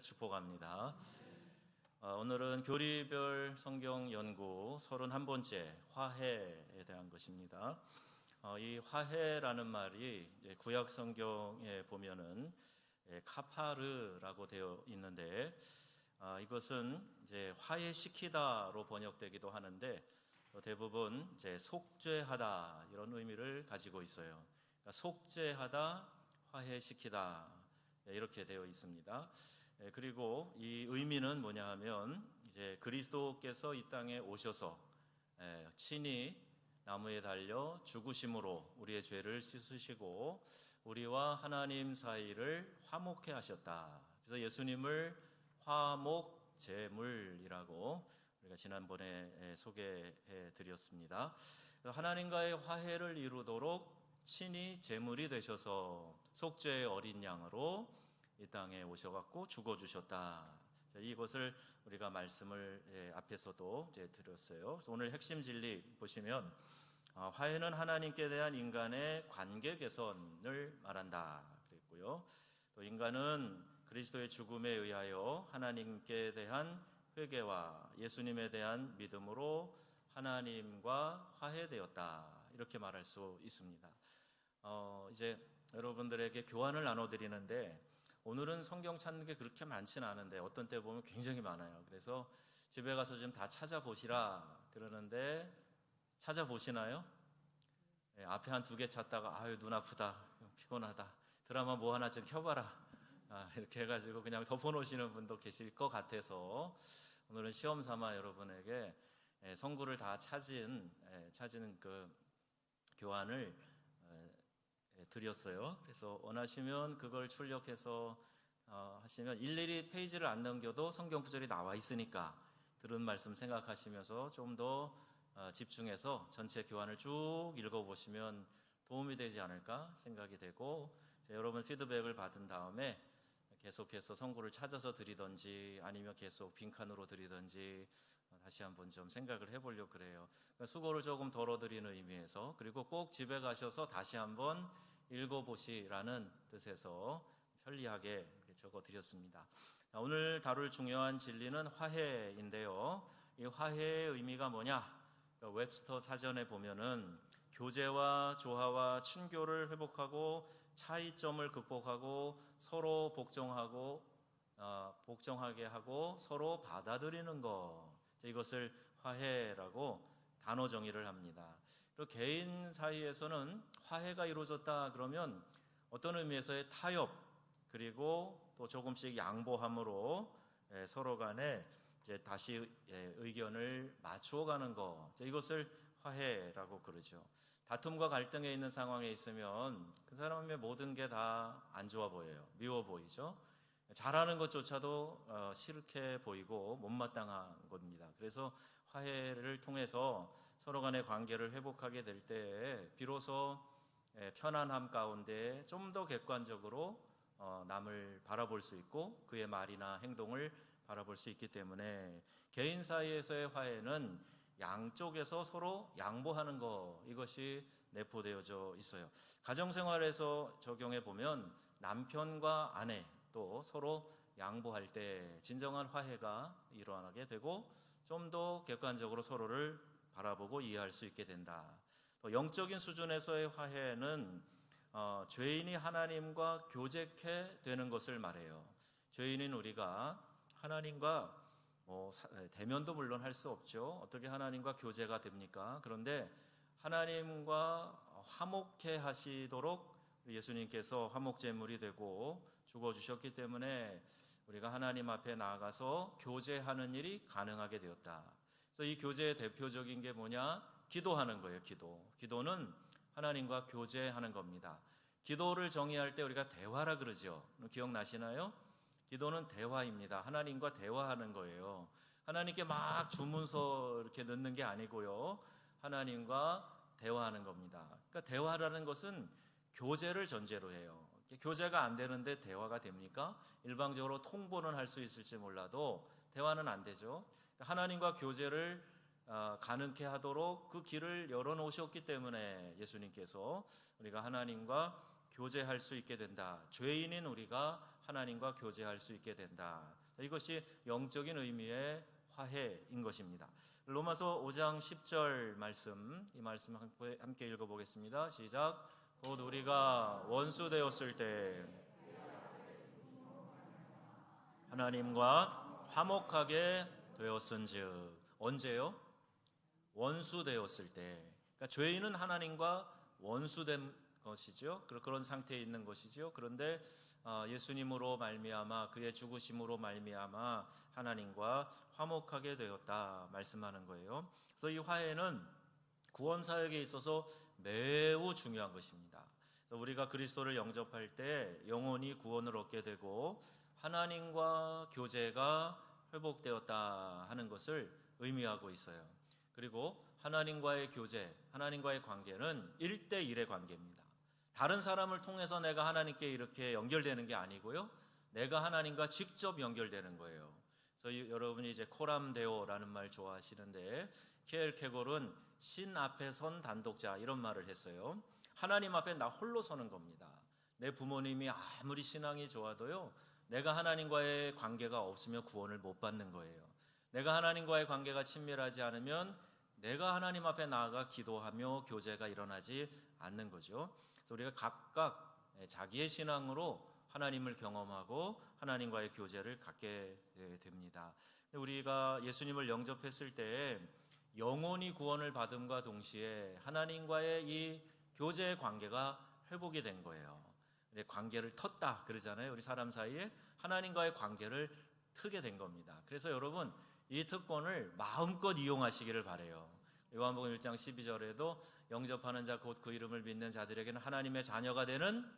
축복합니다. 오늘은 교리별 성경 연구 31번째 화해에 대한 것입니다. 이 화해라는 말이 구약 성경에 보면은 카파르라고 되어 있는데 이것은 이제 화해시키다로 번역되기도 하는데 대부분 이제 속죄하다 이런 의미를 가지고 있어요. 그러니까 속죄하다, 화해시키다 이렇게 되어 있습니다. 그리고 이 의미는 뭐냐 하면 이제 그리스도께서 이 땅에 오셔서 친히 나무에 달려 죽으심으로 우리의 죄를 씻으시고 우리와 하나님 사이를 화목케 하셨다. 그래서 예수님을 화목제물이라고 우리가 지난번에 소개해 드렸습니다. 하나님과의 화해를 이루도록 친히 제물이 되셔서 속죄의 어린 양으로 이 땅에 오셔갖고 죽어주셨다. 이것을 우리가 말씀을 앞에서도 드렸어요. 오늘 핵심 진리 보시면 화해는 하나님께 대한 인간의 관계 개선을 말한다 그랬고요. 또 인간은 그리스도의 죽음에 의하여 하나님께 대한 회개와 예수님에 대한 믿음으로 하나님과 화해되었다 이렇게 말할 수 있습니다. 이제 여러분들에게 교환을 나눠드리는데 오늘은 성경 찾는 게 그렇게 많지는 않은데 어떤 때 보면 굉장히 많아요. 그래서 집에 가서 좀 다 찾아보시라 그러는데 찾아보시나요? 앞에 한 2개 찾다가 아유 눈 아프다 피곤하다 드라마 뭐 하나 좀 켜봐라 이렇게 해가지고 그냥 덮어놓으시는 분도 계실 것 같아서 오늘은 시험 삼아 여러분에게 성구를 다 찾은 그 교환을 드렸어요. 그래서 원하시면 그걸 출력해서 하시면 일일이 페이지를 안 넘겨도 성경 구절이 나와 있으니까 들은 말씀 생각하시면서 좀 더 집중해서 전체 교환을 쭉 읽어보시면 도움이 되지 않을까 생각이 되고 여러분 피드백을 받은 다음에 계속해서 성구를 찾아서 드리든지 아니면 계속 빈칸으로 드리든지 다시 한번 좀 생각을 해보려고 그래요. 수고를 조금 덜어드리는 의미에서 그리고 꼭 집에 가셔서 다시 한번 읽어보시라는 뜻에서 편리하게 적어드렸습니다. 오늘 다룰 중요한 진리는 화해인데요. 이 화해의 의미가 뭐냐? 웹스터 사전에 보면은 교제와 조화와 친교를 회복하고 차이점을 극복하고 서로 복종하게 하고 서로 받아들이는 것 이것을 화해라고 단어 정의를 합니다. 그리고 개인 사이에서는 화해가 이루어졌다 그러면 어떤 의미에서의 타협 그리고 또 조금씩 양보함으로 서로 간에 이제 다시 의견을 맞추어가는 것 이것을 화해라고 그러죠. 다툼과 갈등에 있는 상황에 있으면 그 사람의 모든 게 다 안 좋아 보여요. 미워 보이죠. 잘하는 것조차도 싫게 보이고 못마땅한 겁니다. 그래서 화해를 통해서 서로 간의 관계를 회복하게 될 때 비로소 편안함 가운데 좀 더 객관적으로 남을 바라볼 수 있고 그의 말이나 행동을 바라볼 수 있기 때문에 개인 사이에서의 화해는 양쪽에서 서로 양보하는 것 이것이 내포되어져 있어요. 가정생활에서 적용해 보면 남편과 아내 또 서로 양보할 때 진정한 화해가 일어나게 되고 좀 더 객관적으로 서로를 바라보고 이해할 수 있게 된다. 또 영적인 수준에서의 화해는 죄인이 하나님과 교제케 되는 것을 말해요. 죄인인 우리가 하나님과 대면도 물론 할 수 없죠. 어떻게 하나님과 교제가 됩니까? 그런데 하나님과 화목케 하시도록 예수님께서 화목제물이 되고 죽어주셨기 때문에 우리가 하나님 앞에 나아가서 교제하는 일이 가능하게 되었다. 그래서 이 교제의 대표적인 게 뭐냐? 기도하는 거예요. 기도는 하나님과 교제하는 겁니다. 기도를 정의할 때 우리가 대화라 그러죠. 기억나시나요? 기도는 대화입니다. 하나님과 대화하는 거예요. 하나님께 막 주문서 이렇게 넣는 게 아니고요. 하나님과 대화하는 겁니다. 그러니까 대화라는 것은 교제를 전제로 해요. 교제가 안 되는데 대화가 됩니까? 일방적으로 통보는 할 수 있을지 몰라도 대화는 안 되죠. 하나님과 교제를 가능케 하도록 그 길을 열어놓으셨기 때문에 예수님께서 우리가 하나님과 교제할 수 있게 된다. 죄인인 우리가 하나님과 교제할 수 있게 된다. 이것이 영적인 의미의 화해인 것입니다. 로마서 5장 10절 말씀, 이 말씀 함께 읽어보겠습니다. 시작. 곧 우리가 원수 되었을 때 하나님과 화목하게 되었은즉. 언제요? 원수 되었을 때. 그러니까 죄인은 하나님과 원수된 것이죠. 그런 상태에 있는 것이죠. 그런데 예수님으로 말미암아, 그의 죽으심으로 말미암아 하나님과 화목하게 되었다 말씀하는 거예요. 그래서 이 화해는 구원 사역에 있어서 매우 중요한 것입니다. 그래서 우리가 그리스도를 영접할 때 영혼이 구원을 얻게 되고 하나님과 교제가 회복되었다 하는 것을 의미하고 있어요. 그리고 하나님과의 교제, 하나님과의 관계는 1대1의 관계입니다. 다른 사람을 통해서 내가 하나님께 이렇게 연결되는 게 아니고요, 내가 하나님과 직접 연결되는 거예요. 그래서 여러분이 이제 코람데오라는 말 좋아하시는데, 키엘케골은 신 앞에 선 단독자 이런 말을 했어요. 하나님 앞에 나 홀로 서는 겁니다. 내 부모님이 아무리 신앙이 좋아도요, 내가 하나님과의 관계가 없으면 구원을 못 받는 거예요. 내가 하나님과의 관계가 친밀하지 않으면 내가 하나님 앞에 나아가 기도하며 교제가 일어나지 않는 거죠. 그래서 우리가 각각 자기의 신앙으로 하나님을 경험하고 하나님과의 교제를 갖게 됩니다. 우리가 예수님을 영접했을 때 영혼이 구원을 받음과 동시에 하나님과의 이 교제의 관계가 회복이 된 거예요. 관계를 텄다 그러잖아요. 우리 사람 사이에 하나님과의 관계를 트게 된 겁니다. 그래서 여러분, 이 특권을 마음껏 이용하시기를 바라요. 요한복음 1장 12절에도 영접하는 자 곧 그 이름을 믿는 자들에게는 하나님의 자녀가 되는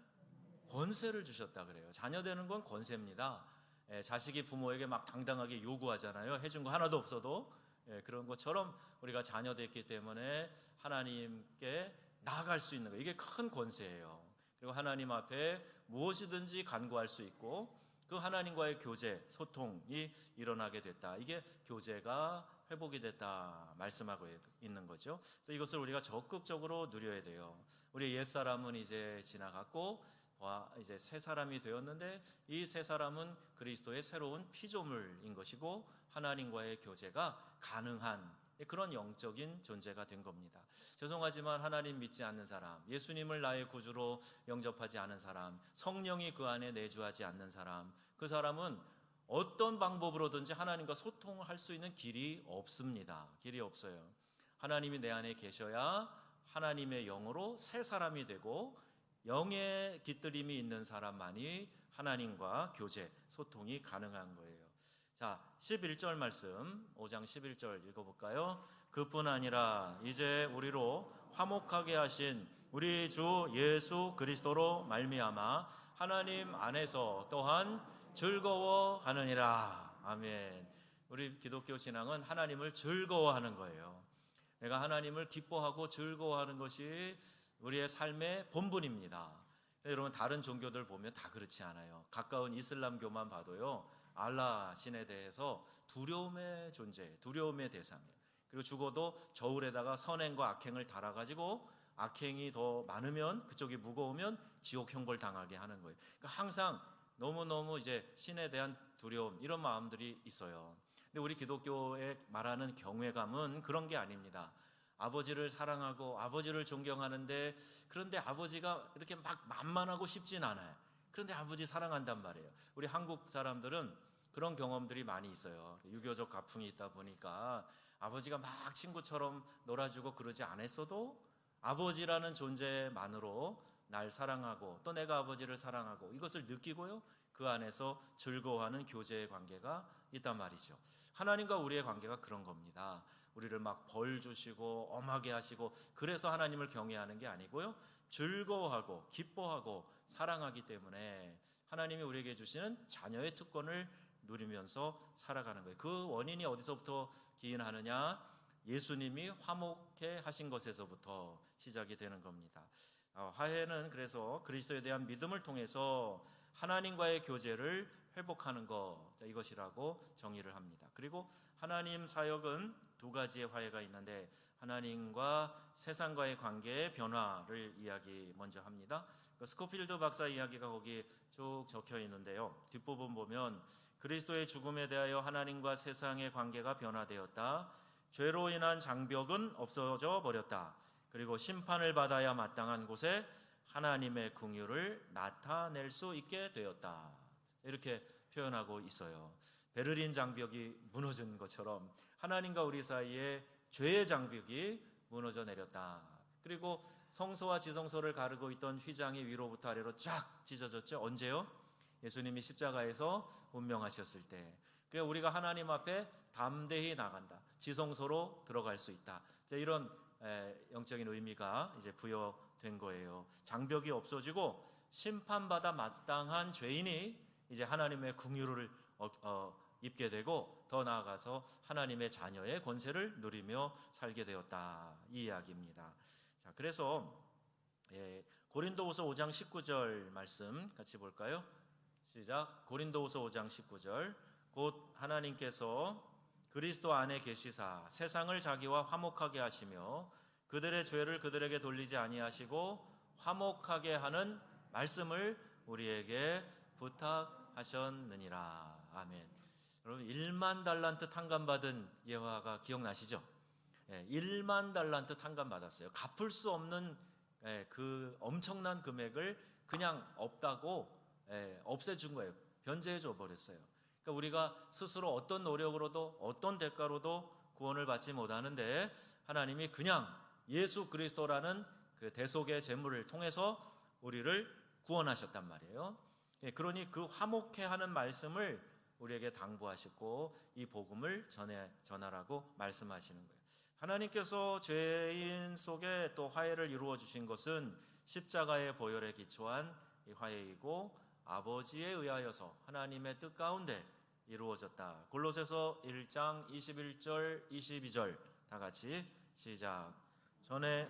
권세를 주셨다 그래요. 자녀 되는 건 권세입니다. 자식이 부모에게 막 당당하게 요구하잖아요. 해준 거 하나도 없어도. 그런 것처럼 우리가 자녀 됐기 때문에 하나님께 나아갈 수 있는 거, 이게 큰 권세예요. 그리고 하나님 앞에 무엇이든지 간구할 수 있고 그 하나님과의 교제, 소통이 일어나게 됐다. 이게 교제가 회복이 됐다 말씀하고 있는 거죠. 그래서 이것을 우리가 적극적으로 누려야 돼요. 우리 옛사람은 이제 지나갔고 이제 새 사람이 되었는데, 이 새 사람은 그리스도의 새로운 피조물인 것이고 하나님과의 교제가 가능한 그런 영적인 존재가 된 겁니다. 죄송하지만 하나님 믿지 않는 사람, 예수님을 나의 구주로 영접하지 않은 사람, 성령이 그 안에 내주하지 않는 사람, 그 사람은 어떤 방법으로든지 하나님과 소통을 할 수 있는 길이 없습니다. 길이 없어요. 하나님이 내 안에 계셔야 하나님의 영으로 새 사람이 되고 영의 깃들임이 있는 사람만이 하나님과 교제, 소통이 가능한 거예요. 자, 11절 말씀, 5장 11절 읽어볼까요? 그뿐 아니라 이제 우리로 화목하게 하신 우리 주 예수 그리스도로 말미암아 하나님 안에서 또한 즐거워하느니라. 아멘. 우리 기독교 신앙은 하나님을 즐거워하는 거예요. 내가 하나님을 기뻐하고 즐거워하는 것이 우리의 삶의 본분입니다. 여러분, 다른 종교들 보면 다 그렇지 않아요. 가까운 이슬람교만 봐도요, 알라 신에 대해서 두려움의 존재, 두려움의 대상이에요. 그리고 죽어도 저울에다가 선행과 악행을 달아가지고 악행이 더 많으면, 그쪽이 무거우면 지옥 형벌 당하게 하는 거예요. 그러니까 항상 너무너무 이제 신에 대한 두려움, 이런 마음들이 있어요. 근데 우리 기독교에 말하는 경외감은 그런 게 아닙니다. 아버지를 사랑하고 아버지를 존경하는데, 그런데 아버지가 이렇게 막 만만하고 싶진 않아요. 그런데 아버지 사랑한단 말이에요. 우리 한국 사람들은 그런 경험들이 많이 있어요. 유교적 가풍이 있다 보니까 아버지가 막 친구처럼 놀아주고 그러지 않았어도 아버지라는 존재만으로 날 사랑하고 또 내가 아버지를 사랑하고 이것을 느끼고요, 그 안에서 즐거워하는 교제의 관계가 있단 말이죠. 하나님과 우리의 관계가 그런 겁니다. 우리를 막 벌 주시고 엄하게 하시고 그래서 하나님을 경외하는 게 아니고요, 즐거워하고 기뻐하고 사랑하기 때문에 하나님이 우리에게 주시는 자녀의 특권을 누리면서 살아가는 거예요. 그 원인이 어디서부터 기인하느냐? 예수님이 화목해 하신 것에서부터 시작이 되는 겁니다. 화해는 그래서 그리스도에 대한 믿음을 통해서 하나님과의 교제를 회복하는 것, 이것이라고 정의를 합니다. 그리고 하나님 사역은 두 가지의 화해가 있는데 하나님과 세상과의 관계의 변화를 이야기 먼저 합니다. 스코필드 박사 이야기가 거기 쭉 적혀 있는데요. 뒷부분 보면 그리스도의 죽음에 대하여 하나님과 세상의 관계가 변화되었다. 죄로 인한 장벽은 없어져 버렸다. 그리고 심판을 받아야 마땅한 곳에 하나님의 긍휼을 나타낼 수 있게 되었다. 이렇게 표현하고 있어요. 베를린 장벽이 무너진 것처럼 하나님과 우리 사이에 죄의 장벽이 무너져 내렸다. 그리고 성소와 지성소를 가르고 있던 휘장이 위로부터 아래로 쫙 찢어졌죠. 언제요? 예수님이 십자가에서 운명하셨을 때. 그래서 우리가 하나님 앞에 담대히 나간다. 지성소로 들어갈 수 있다. 이런 영적인 의미가 이제 부여된 거예요. 장벽이 없어지고 심판받아 마땅한 죄인이 이제 하나님의 긍휼을 입게 되고 더 나아가서 하나님의 자녀의 권세를 누리며 살게 되었다. 이 이야기입니다. 자, 그래서 고린도후서 5장 19절 말씀 같이 볼까요? 시작. 고린도후서 5장 19절. 곧 하나님께서 그리스도 안에 계시사 세상을 자기와 화목하게 하시며 그들의 죄를 그들에게 돌리지 아니하시고 화목하게 하는 말씀을 우리에게 부탁하셨느니라. 아멘. 여러분 1만 달란트 탕감받은 예화가 기억나시죠? 1만 달란트 탕감받았어요. 갚을 수 없는 그 엄청난 금액을 그냥 없다고 없애준 거예요. 변제해 줘 버렸어요. 그러니까 우리가 스스로 어떤 노력으로도 어떤 대가로도 구원을 받지 못하는데 하나님이 그냥 예수 그리스도라는 그 대속의 제물을 통해서 우리를 구원하셨단 말이에요. 그러니 그 화목해 하는 말씀을 우리에게 당부하셨고 이 복음을 전하라고 말씀하시는 거예요. 하나님께서 죄인 속에 또 화해를 이루어 주신 것은 십자가의 보혈에 기초한 이 화해이고 아버지에 의하여서 하나님의 뜻 가운데 이루어졌다. 골로새서 1장 21절 22절 다 같이 시작. 전에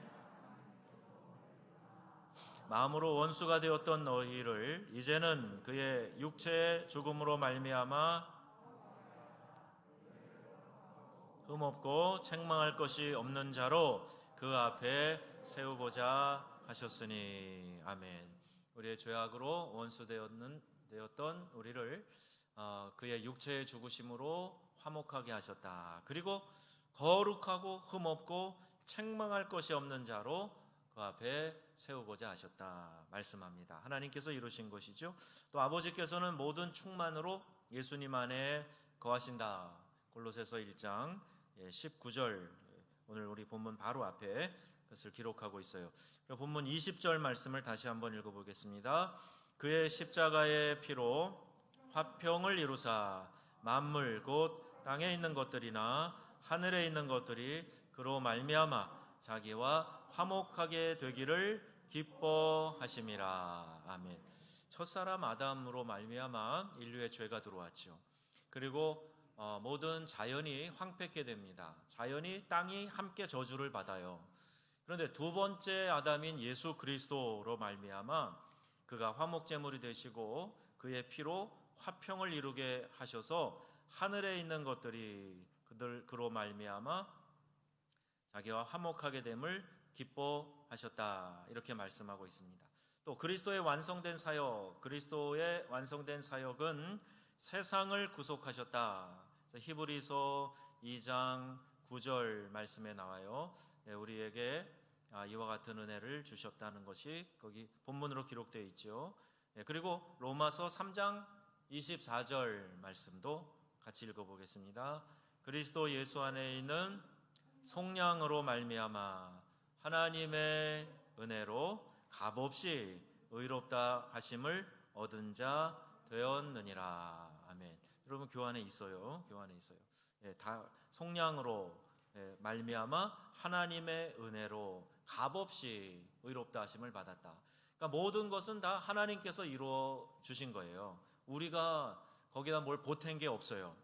마음으로 원수가 되었던 너희를 이제는 그의 육체의 죽음으로 말미암아 흠없고 책망할 것이 없는 자로 그 앞에 세우고자 하셨으니. 아멘. 우리의 죄악으로 원수 되었던 우리를 그의 육체의 죽으심으로 화목하게 하셨다. 그리고 거룩하고 흠없고 책망할 것이 없는 자로 그 앞에 세우고자 하셨다 말씀합니다. 하나님께서 이루신 것이죠. 또 아버지께서는 모든 충만으로 예수님 안에 거하신다. 골로새서 1장 19절 오늘 우리 본문 바로 앞에 그것을 기록하고 있어요. 본문 20절 말씀을 다시 한번 읽어보겠습니다. 그의 십자가의 피로 화평을 이루사 만물 곧 땅에 있는 것들이나 하늘에 있는 것들이 그로 말미암아 자기와 화목하게 되기를 기뻐하심이라. 아멘. 첫사람 아담으로 말미암아 인류의 죄가 들어왔죠. 그리고 모든 자연이 황폐케 됩니다. 자연이 땅이 함께 저주를 받아요. 그런데 두 번째 아담인 예수 그리스도로 말미암아 그가 화목제물이 되시고 그의 피로 화평을 이루게 하셔서 하늘에 있는 것들이 그로 말미암아 자기와 화목하게 됨을 기뻐하셨다. 이렇게 말씀하고 있습니다. 또 그리스도의 완성된 사역은 세상을 구속하셨다. 히브리서 2장 9절 말씀에 나와요. 우리에게 이와 같은 은혜를 주셨다는 것이 거기 본문으로 기록되어 있죠. 그리고 로마서 3장 24절 말씀도 같이 읽어보겠습니다. 그리스도 예수 안에 있는 속량으로 말미암아 하나님의 은혜로 값없이 의롭다 하심을 얻은 자 되었느니라. 아멘. 여러분 교환에 있어요. 다 속량으로 말미암아 하나님의 은혜로 값없이 의롭다 하심을 받았다. 그러니까 모든 것은 다 하나님께서 이루어 주신 거예요. 우리가 거기다 뭘 보탠 게 없어요.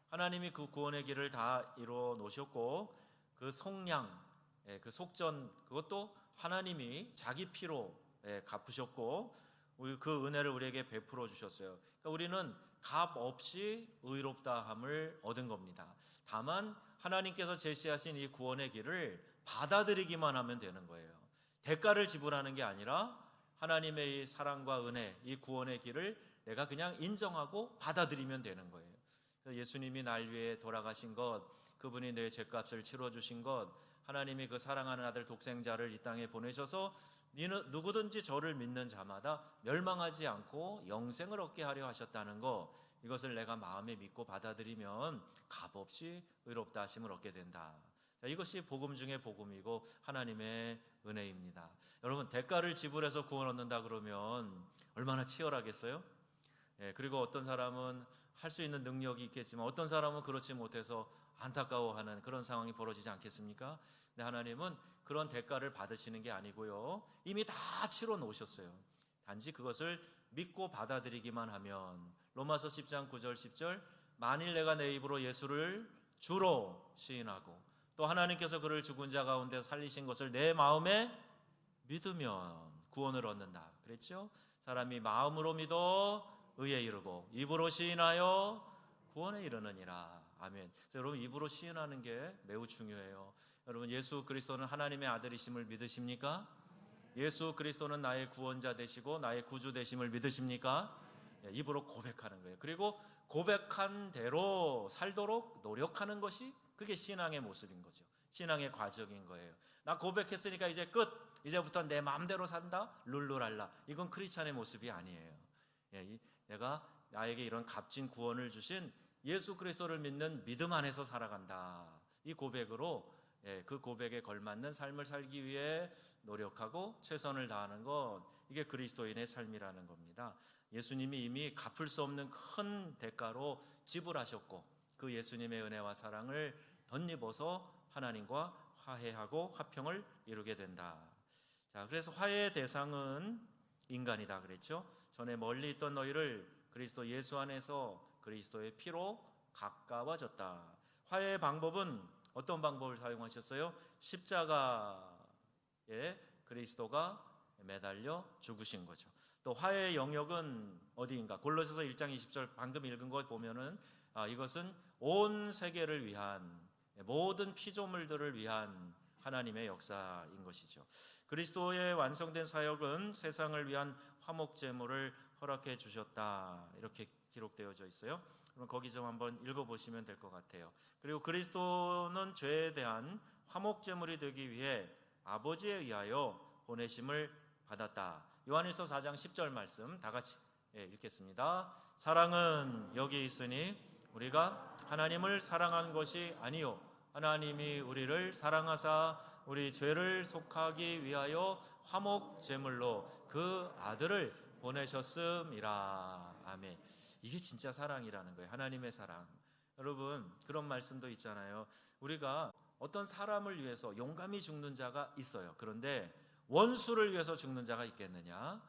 하나님이 그 구원의 길을 다 이루어 놓으셨고 그 속량, 그 속전 그것도 하나님이 자기 피로 갚으셨고 그 은혜를 우리에게 베풀어 주셨어요. 그러니까 우리는 값 없이 의롭다함을 얻은 겁니다. 다만 하나님께서 제시하신 이 구원의 길을 받아들이기만 하면 되는 거예요. 대가를 지불하는 게 아니라 하나님의 이 사랑과 은혜, 이 구원의 길을 내가 그냥 인정하고 받아들이면 되는 거예요. 예수님이 날 위해 돌아가신 것, 그분이 내 죄값을 치러주신 것, 하나님이 그 사랑하는 아들 독생자를 이 땅에 보내셔서 누구든지 저를 믿는 자마다 멸망하지 않고 영생을 얻게 하려 하셨다는 것, 이것을 내가 마음에 믿고 받아들이면 값없이 의롭다 하심을 얻게 된다. 이것이 복음 중에 복음이고 하나님의 은혜입니다. 여러분, 대가를 지불해서 구원 얻는다 그러면 얼마나 치열하겠어요? 그리고 어떤 사람은 할 수 있는 능력이 있겠지만 어떤 사람은 그렇지 못해서 안타까워하는 그런 상황이 벌어지지 않겠습니까? 근데 하나님은 그런 대가를 받으시는 게 아니고요, 이미 다 치러 놓으셨어요. 단지 그것을 믿고 받아들이기만 하면, 로마서 10장 9절 10절, 만일 내가 내 입으로 예수를 주로 시인하고 또 하나님께서 그를 죽은 자 가운데 살리신 것을 내 마음에 믿으면 구원을 얻는다 그랬죠? 사람이 마음으로 믿어 의에 이르고 입으로 시인하여 구원에 이르느니라. 아멘. 여러분, 입으로 시인하는 게 매우 중요해요. 여러분, 예수 그리스도는 하나님의 아들이심을 믿으십니까? 예수 그리스도는 나의 구원자 되시고 나의 구주 되심을 믿으십니까? 입으로 고백하는 거예요. 그리고 고백한 대로 살도록 노력하는 것이, 그게 신앙의 모습인 거죠. 신앙의 과정인 거예요. 나 고백했으니까 이제 끝, 이제부터 내 마음대로 산다, 룰루랄라, 이건 크리스찬의 모습이 아니에요. 내가 나에게 이런 값진 구원을 주신 예수 그리스도를 믿는 믿음 안에서 살아간다, 이 고백으로, 그 고백에 걸맞는 삶을 살기 위해 노력하고 최선을 다하는 것, 이게 그리스도인의 삶이라는 겁니다. 예수님이 이미 갚을 수 없는 큰 대가로 지불하셨고, 그 예수님의 은혜와 사랑을 덧입어서 하나님과 화해하고 화평을 이루게 된다. 자, 그래서 화해의 대상은 인간이다 그랬죠. 전에 멀리 있던 너희를 그리스도 예수 안에서 그리스도의 피로 가까워졌다. 화해의 방법은 어떤 방법을 사용하셨어요? 십자가에 그리스도가 매달려 죽으신 거죠. 또 화해의 영역은 어디인가? 골로새서 1장 20절 방금 읽은 거 보면은 이것은 온 세계를 위한, 모든 피조물들을 위한 하나님의 역사인 것이죠. 그리스도의 완성된 사역은 세상을 위한 화목제물을 허락해 주셨다, 이렇게 기록되어져 있어요. 그럼 거기 좀 한번 읽어보시면 될 것 같아요. 그리고 그리스도는 죄에 대한 화목제물이 되기 위해 아버지에 의하여 보내심을 받았다. 요한일서 4장 10절 말씀 다 같이 읽겠습니다. 사랑은 여기 있으니 우리가 하나님을 사랑한 것이 아니요 하나님이 우리를 사랑하사 우리 죄를 속하기 위하여 화목 제물로 그 아들을 보내셨음이라. 아멘. 이게 진짜 사랑이라는 거예요. 하나님의 사랑. 여러분, 그런 말씀도 있잖아요. 우리가 어떤 사람을 위해서 용감히 죽는 자가 있어요. 그런데 원수를 위해서 죽는 자가 있겠느냐?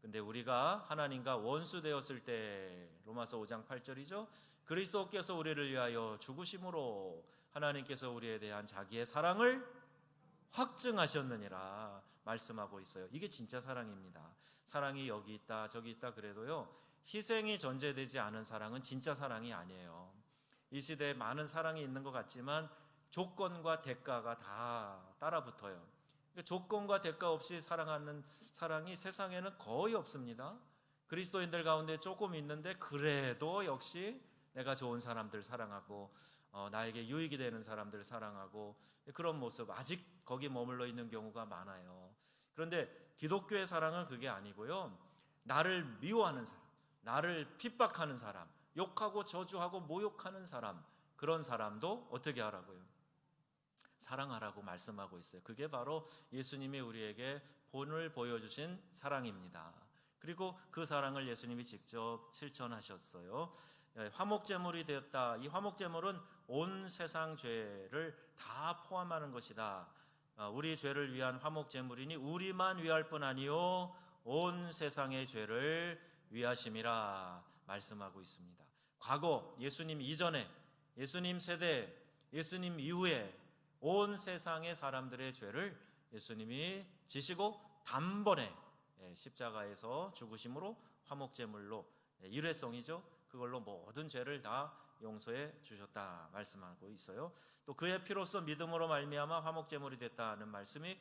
근데 우리가 하나님과 원수 되었을 때, 로마서 5장 8절이죠. 그리스도께서 우리를 위하여 죽으심으로 하나님께서 우리에 대한 자기의 사랑을 확증하셨느니라 말씀하고 있어요. 이게 진짜 사랑입니다. 사랑이 여기 있다 저기 있다 그래도요, 희생이 전제되지 않은 사랑은 진짜 사랑이 아니에요. 이 시대에 많은 사랑이 있는 것 같지만 조건과 대가가 다 따라 붙어요. 조건과 대가 없이 사랑하는 사랑이 세상에는 거의 없습니다. 그리스도인들 가운데 조금 있는데 그래도 역시 내가 좋은 사람들 사랑하고 나에게 유익이 되는 사람들 사랑하고, 그런 모습 아직 거기 머물러 있는 경우가 많아요. 그런데 기독교의 사랑은 그게 아니고요, 나를 미워하는 사람, 나를 핍박하는 사람, 욕하고 저주하고 모욕하는 사람, 그런 사람도 어떻게 하라고요? 사랑하라고 말씀하고 있어요. 그게 바로 예수님이 우리에게 본을 보여주신 사랑입니다. 그리고 그 사랑을 예수님이 직접 실천하셨어요. 화목제물이 되었다. 이 화목제물은 온 세상 죄를 다 포함하는 것이다. 우리 죄를 위한 화목제물이니 우리만 위할 뿐 아니요 온 세상의 죄를 위하심이라 말씀하고 있습니다. 과거 예수님 이전에, 예수님 세대, 예수님 이후에 온 세상의 사람들의 죄를 예수님이 지시고 단번에 십자가에서 죽으심으로 화목제물로 일회성이죠. 그걸로 모든 죄를 다 용서해 주셨다 말씀하고 있어요. 또 그의 피로써 믿음으로 말미암아 화목제물이 됐다는 말씀이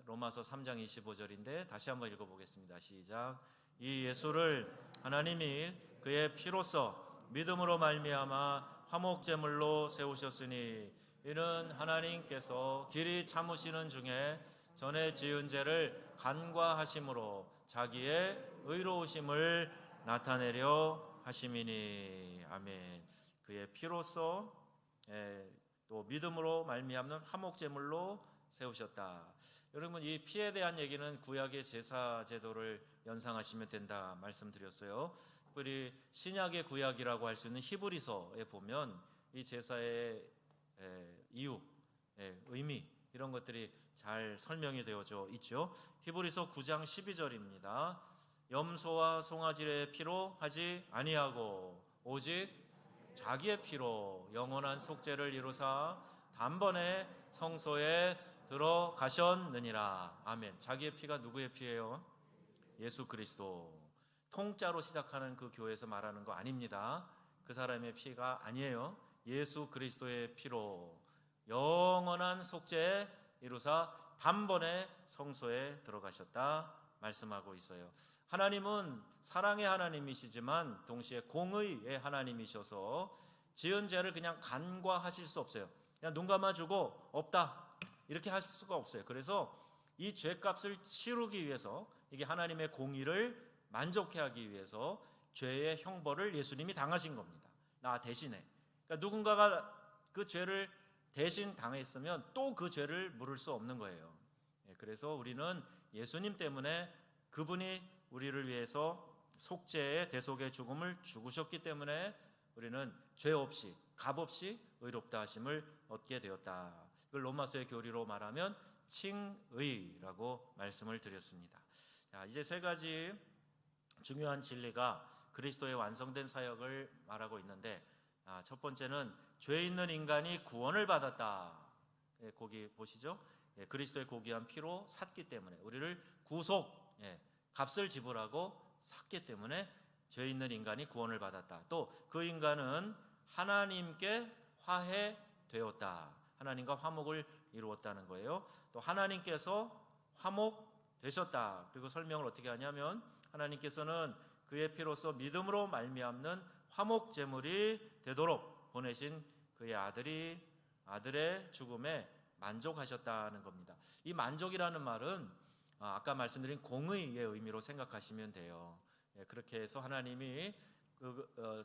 로마서 3장 25절인데 다시 한번 읽어보겠습니다. 시작. 이 예수를 하나님이 그의 피로써 믿음으로 말미암아 화목제물로 세우셨으니 이는 하나님께서 길이 참으시는 중에 전에 지은 죄를 간과하심으로 자기의 의로우심을 나타내려 하심이니. 아멘. 그의 피로써 또 믿음으로 말미암는 화목제물로 세우셨다. 여러분, 이 피에 대한 얘기는 구약의 제사 제도를 연상하시면 된다 말씀드렸어요. 특별히 신약의 구약이라고 할 수 있는 히브리서에 보면 이 제사의 이유, 의미 이런 것들이 잘 설명이 되어져 있죠. 히브리서 9장 12절입니다. 염소와 송아지의 피로 하지 아니하고 오직 자기의 피로 영원한 속죄를 이루사 단번에 성소에 들어가셨느니라. 아멘. 자기의 피가 누구의 피예요? 예수 그리스도. 통자로 시작하는 그 교회에서 말하는 거 아닙니다. 그 사람의 피가 아니에요. 예수 그리스도의 피로 영원한 속죄 이루사 단번에 성소에 들어가셨다 말씀하고 있어요. 하나님은 사랑의 하나님이시지만 동시에 공의의 하나님이셔서 지은 죄를 그냥 간과하실 수 없어요. 그냥 눈 감아주고 없다 이렇게 하실 수가 없어요. 그래서 이 죄값을 치르기 위해서, 이게 하나님의 공의를 만족해 하기 위해서 죄의 형벌을 예수님이 당하신 겁니다. 나 대신에. 그러니까 누군가가 그 죄를 대신 당했으면 또 그 죄를 물을 수 없는 거예요. 그래서 우리는 예수님 때문에, 그분이 우리를 위해서 속죄의 대속의 죽음을 죽으셨기 때문에 우리는 죄 없이 값 없이 의롭다 하심을 얻게 되었다. 그걸 로마서의 교리로 말하면 칭의라고 말씀을 드렸습니다. 자, 이제 세 가지 중요한 진리가 그리스도의 완성된 사역을 말하고 있는데, 첫 번째는 죄 있는 인간이 구원을 받았다. 거기 보시죠. 그리스도의 고귀한 피로 샀기 때문에, 우리를 구속, 값을 지불하고 샀기 때문에 죄 있는 인간이 구원을 받았다. 또 그 인간은 하나님께 화해되었다. 하나님과 화목을 이루었다는 거예요. 또 하나님께서 화목되셨다. 그리고 설명을 어떻게 하냐면, 하나님께서는 그의 피로써 믿음으로 말미암는 화목제물이 되도록 보내신 그의 아들의 죽음에 만족하셨다는 겁니다. 이 만족이라는 말은 아까 말씀드린 공의의 의미로 생각하시면 돼요. 그렇게 해서 하나님이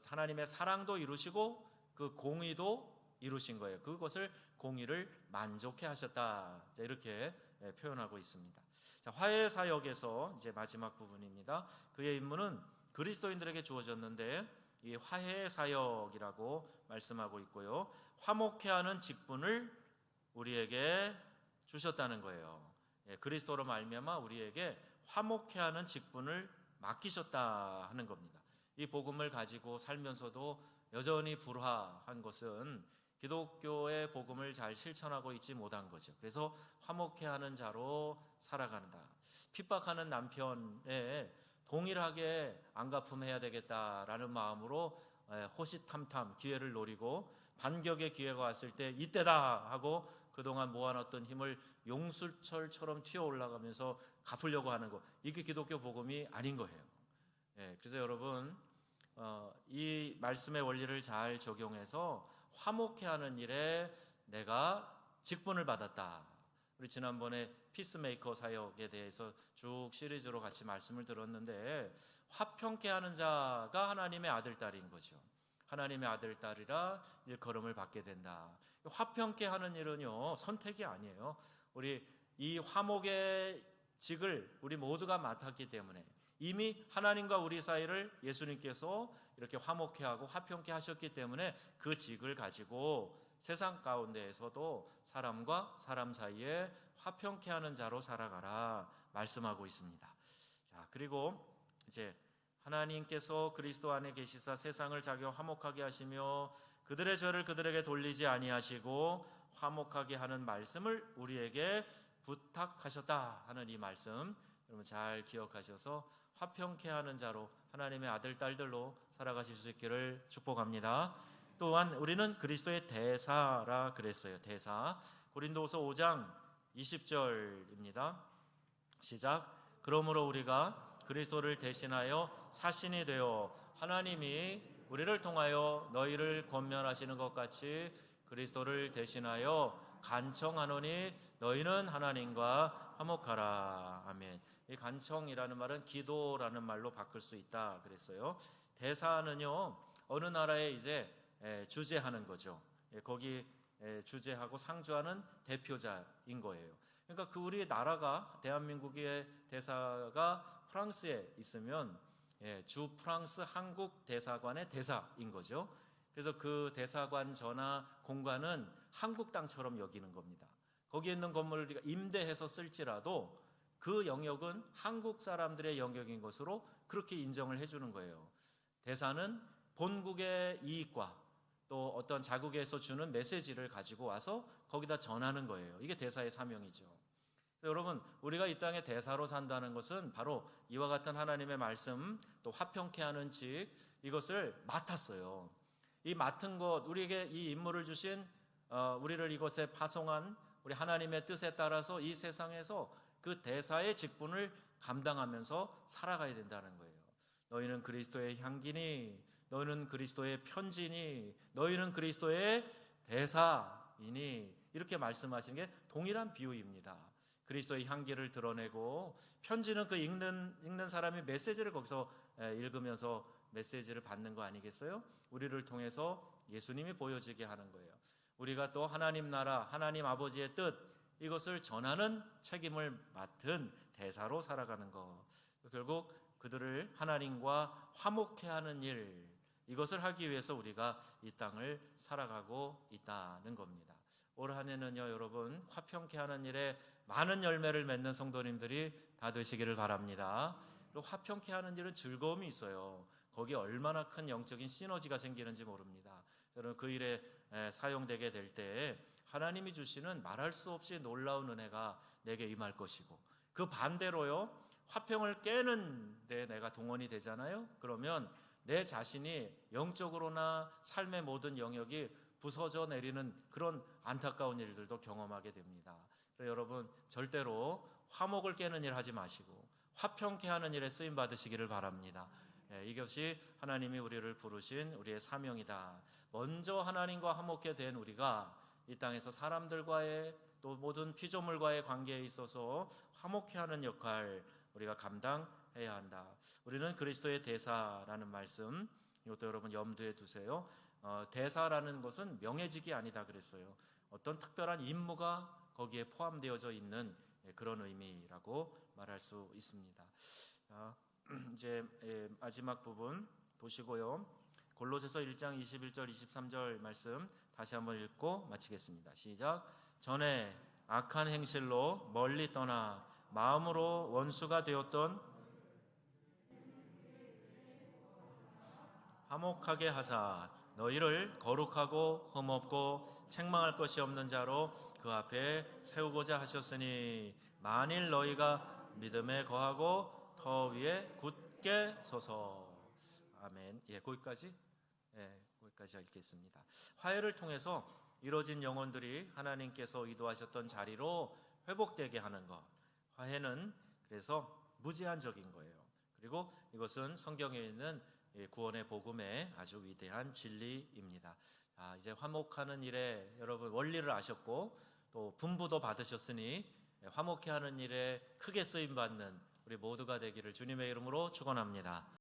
하나님의 사랑도 이루시고 그 공의도 이루신 거예요. 그것을 공의를 만족해 하셨다. 이렇게 표현하고 있습니다. 자, 화해 사역에서 이제 마지막 부분입니다. 그의 임무는 그리스도인들에게 주어졌는데 이 화해 사역이라고 말씀하고 있고요. 화목해 하는 직분을 우리에게 주셨다는 거예요. 그리스도로 말미암아 우리에게 화목해 하는 직분을 맡기셨다 하는 겁니다. 이 복음을 가지고 살면서도 여전히 불화한 것은 기독교의 복음을 잘 실천하고 있지 못한 거죠. 그래서 화목해 하는 자로 살아간다. 핍박하는 남편에 동일하게 안갚음해야 되겠다라는 마음으로 호시탐탐 기회를 노리고, 반격의 기회가 왔을 때 이때다 하고 그동안 모아놨던 힘을 용수철처럼 튀어 올라가면서 갚으려고 하는 것, 이게 기독교 복음이 아닌 거예요. 그래서 여러분, 이 말씀의 원리를 잘 적용해서 화목해 하는 일에 내가 직분을 받았다. 우리 지난번에 피스메이커 사역에 대해서 쭉 시리즈로 같이 말씀을 들었는데, 화평케 하는 자가 하나님의 아들, 딸인 거죠. 하나님의 아들, 딸이라 일컬음을 받게 된다. 화평케 하는 일은요, 선택이 아니에요. 우리 이 화목의 직을 우리 모두가 맡았기 때문에, 이미 하나님과 우리 사이를 예수님께서 이렇게 화목케 하고 화평케 하셨기 때문에 그 직을 가지고 세상 가운데에서도 사람과 사람 사이에 화평케 하는 자로 살아가라 말씀하고 있습니다. 자, 그리고 이제 하나님께서 그리스도 안에 계시사 세상을 자기와 화목하게 하시며 그들의 죄를 그들에게 돌리지 아니하시고 화목하게 하는 말씀을 우리에게 부탁하셨다 하는 이 말씀, 여러분 잘 기억하셔서 화평케 하는 자로 하나님의 아들, 딸들로 살아가실 수 있기를 축복합니다. 또한 우리는 그리스도의 대사라 그랬어요. 대사. 고린도후서 5장 20절입니다. 시작. 그러므로 우리가 그리스도를 대신하여 사신이 되어 하나님이 우리를 통하여 너희를 권면하시는 것 같이 그리스도를 대신하여 간청하노니 너희는 하나님과 화목하라. 아멘. 이 간청이라는 말은 기도라는 말로 바꿀 수 있다 그랬어요. 대사는요 어느 나라에 이제 주재하는 거죠. 거기 주재하고 상주하는 대표자인 거예요. 그러니까 그 우리 나라가 대한민국의 대사가 프랑스에 있으면 주 프랑스 한국 대사관의 대사인 거죠. 그래서 그 대사관 전하 공간은 한국 땅처럼 여기는 겁니다. 거기에 있는 건물을 우리가 임대해서 쓸지라도 그 영역은 한국 사람들의 영역인 것으로 그렇게 인정을 해주는 거예요. 대사는 본국의 이익과 또 어떤 자국에서 주는 메시지를 가지고 와서 거기다 전하는 거예요. 이게 대사의 사명이죠. 여러분, 우리가 이 땅에 대사로 산다는 것은 바로 이와 같은 하나님의 말씀, 또 화평케 하는 직, 이것을 맡았어요. 이 맡은 것, 우리에게 이 임무를 주신 우리를 이곳에 파송한 우리 하나님의 뜻에 따라서 이 세상에서 그 대사의 직분을 감당하면서 살아가야 된다는 거예요. 너희는 그리스도의 향기니, 너희는 그리스도의 편지니, 너희는 그리스도의 대사이니, 이렇게 말씀하시는 게 동일한 비유입니다. 그리스도의 향기를 드러내고, 편지는 그 읽는 사람이 메시지를 거기서 읽으면서 메시지를 받는 거 아니겠어요? 우리를 통해서 예수님이 보여지게 하는 거예요. 우리가 또 하나님 나라, 하나님 아버지의 뜻, 이것을 전하는 책임을 맡은 대사로 살아가는 것. 결국 그들을 하나님과 화목케 하는 일, 이것을 하기 위해서 우리가 이 땅을 살아가고 있다는 겁니다. 올 한 해는요, 여러분, 화평케 하는 일에 많은 열매를 맺는 성도님들이 다 되시기를 바랍니다. 그리고 화평케 하는 일은 즐거움이 있어요. 거기에 얼마나 큰 영적인 시너지가 생기는지 모릅니다. 저는 그 일에 사용되게 될 때 하나님이 주시는 말할 수 없이 놀라운 은혜가 내게 임할 것이고, 그 반대로요, 화평을 깨는 데 내가 동원이 되잖아요. 그러면 내 자신이 영적으로나 삶의 모든 영역이 부서져 내리는 그런 안타까운 일들도 경험하게 됩니다. 그래서 여러분, 절대로 화목을 깨는 일 하지 마시고 화평케 하는 일에 쓰임 받으시기를 바랍니다. 이것이 하나님이 우리를 부르신 우리의 사명이다. 먼저 하나님과 화목케 된 우리가 이 땅에서 사람들과의 또 모든 피조물과의 관계에 있어서 화목케 하는 역할 우리가 감당해야 한다. 우리는 그리스도의 대사라는 말씀, 이것도 여러분 염두에 두세요. 대사라는 것은 명예직이 아니다 그랬어요. 어떤 특별한 임무가 거기에 포함되어져 있는 그런 의미라고 말할 수 있습니다. 이제 마지막 부분 보시고요. 골로새서 1장 21절 23절 말씀 다시 한번 읽고 마치겠습니다. 시작. 전에 악한 행실로 멀리 떠나 마음으로 원수가 되었던 화목하게 하사 너희를 거룩하고 흠없고 책망할 것이 없는 자로 그 앞에 세우고자 하셨으니 만일 너희가 믿음에 거하고 더 위에 굳게 서서. 아멘. 거기까지 읽겠습니다. 화해를 통해서 이루어진 영혼들이 하나님께서 의도하셨던 자리로 회복되게 하는 것. 화해는 그래서 무제한적인 거예요. 그리고 이것은 성경에 있는 구원의 복음의 아주 위대한 진리입니다. 이제 화목하는 일에 여러분 원리를 아셨고 또 분부도 받으셨으니 화목케 하는 일에 크게 쓰임 받는 우리 모두가 되기를 주님의 이름으로 축원합니다.